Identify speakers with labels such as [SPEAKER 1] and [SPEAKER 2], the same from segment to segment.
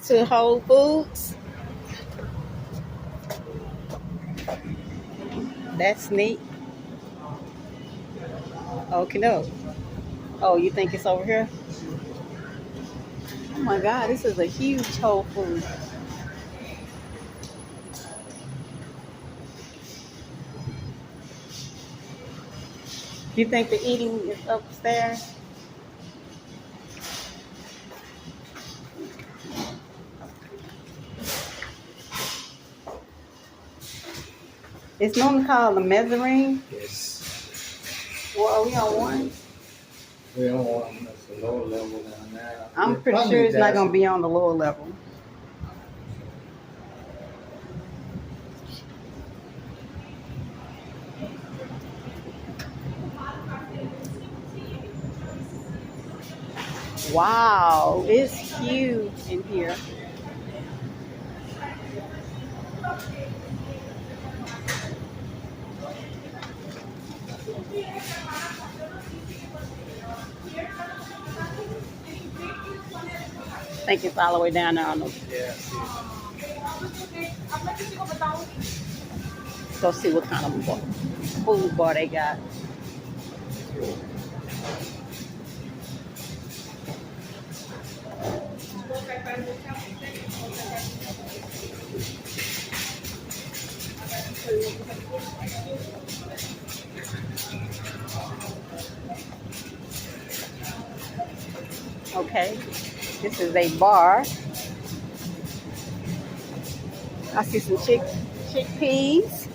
[SPEAKER 1] to Whole Foods. That's neat. Okay, no. Oh, you think it's over here? Oh my God, this is a huge Whole Foods. You think the eating is upstairs? It's normally called the mezzanine.
[SPEAKER 2] Yes.
[SPEAKER 1] Well, are we on one?
[SPEAKER 2] We don't want the lower level down there.
[SPEAKER 1] I'm pretty sure it's not going to be on the lower level. Wow, it's huge in here. I think it's all the way down there on the.
[SPEAKER 2] Yeah.
[SPEAKER 1] Go see what kind of food bar they got. Okay, this is a bar. I see some chickpeas,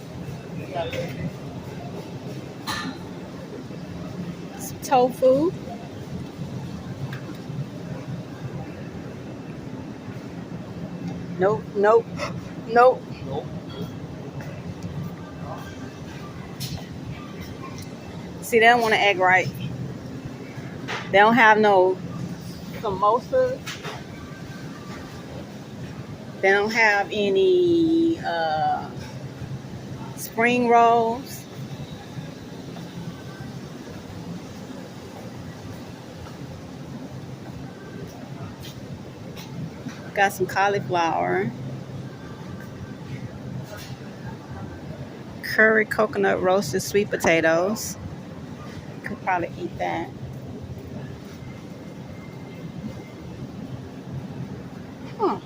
[SPEAKER 1] some tofu. Nope, nope, nope.
[SPEAKER 2] Nope.
[SPEAKER 1] See, they don't want to act right. They don't have no samosas. They don't have any spring rolls. Got some cauliflower. Curry coconut roasted sweet potatoes. Could probably eat that. Huh.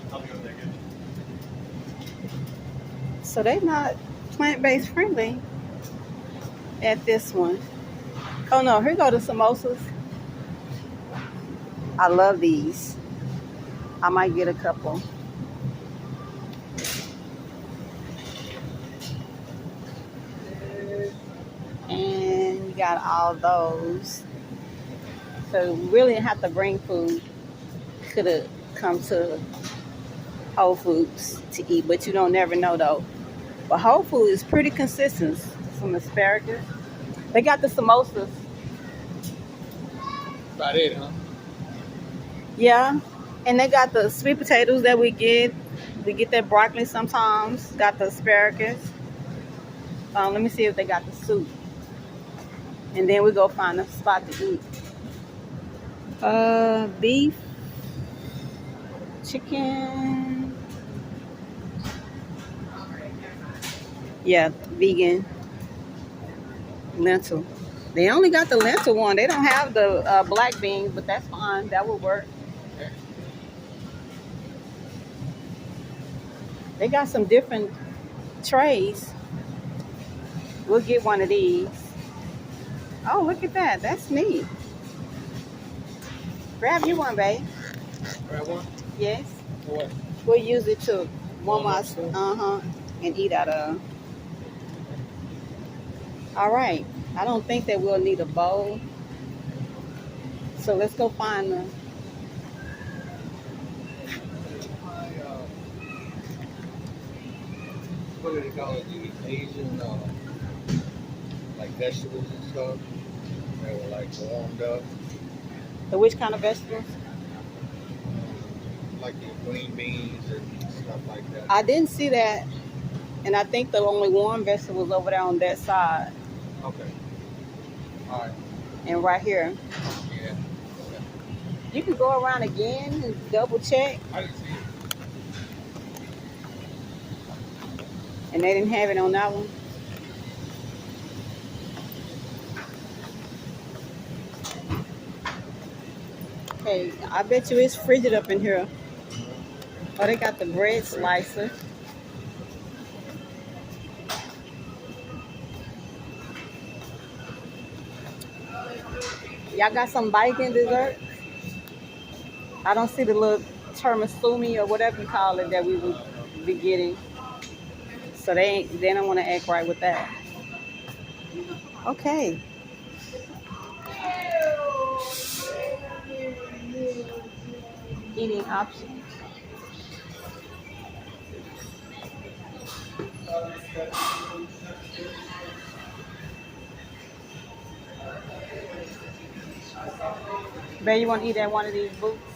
[SPEAKER 1] So they're not plant-based friendly at this one. Oh no, here go the samosas. I love these. I might get a couple. And you got all those. So we really didn't have to bring food. Could have come to Whole Foods to eat, but you don't never know though. But Whole Foods is pretty consistent. Some asparagus. They got the samosas.
[SPEAKER 2] About it, huh?
[SPEAKER 1] Yeah. And they got the sweet potatoes that we get. We get that broccoli sometimes. Got the asparagus. Let me see if they got the soup. And then we go find a spot to eat. Beef, chicken. Yeah, vegan. Lentil. They only got the lentil one. They don't have the black beans, but that's fine. That will work. They got some different trays. We'll get one of these. Oh, look at that. That's neat. Grab you one, babe.
[SPEAKER 2] Grab one?
[SPEAKER 1] Yes.
[SPEAKER 2] What?
[SPEAKER 1] We'll use it to warm us, and eat out of. All right. I don't think that we'll need a bowl. So let's go find the.
[SPEAKER 2] What do they call it? The Asian, like vegetables and stuff. They were like warmed up.
[SPEAKER 1] The which kind of vegetables?
[SPEAKER 2] Like the green beans and stuff like that.
[SPEAKER 1] I didn't see that. And I think the only warm vegetables over there on that side.
[SPEAKER 2] Okay. All right.
[SPEAKER 1] And right here.
[SPEAKER 2] Yeah.
[SPEAKER 1] You can go around again and double check.
[SPEAKER 2] I didn't see it.
[SPEAKER 1] And they didn't have it on that one. Hey, I bet you it's frigid up in here. Oh, they got the bread slicer. Y'all got some bacon dessert? I don't see the little tiramisu or whatever you call it that we would be getting. So they don't want to act right with that. Okay. Eating options. Babe, you want to eat at one of these booths?